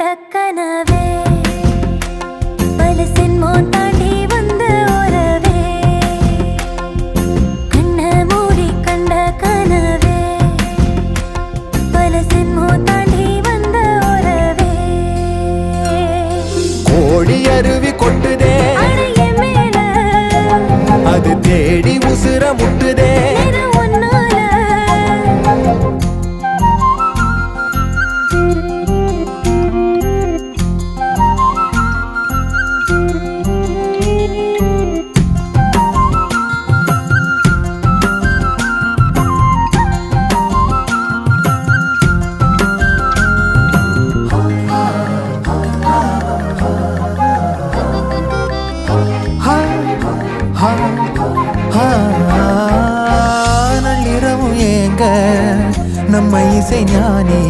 கனவே பல சென்மோ தாண்டி வந்த உறவே கண்ண மூடி கண்ட கனவே பல சென்மோ தாண்டி வந்த உறவே கோடி அருவி கொட்டுதே அடைய மேல அது தேடி உசுர முட்டுதே நள்ளிரவும் ஏங்க நம்ம இசை ஞானி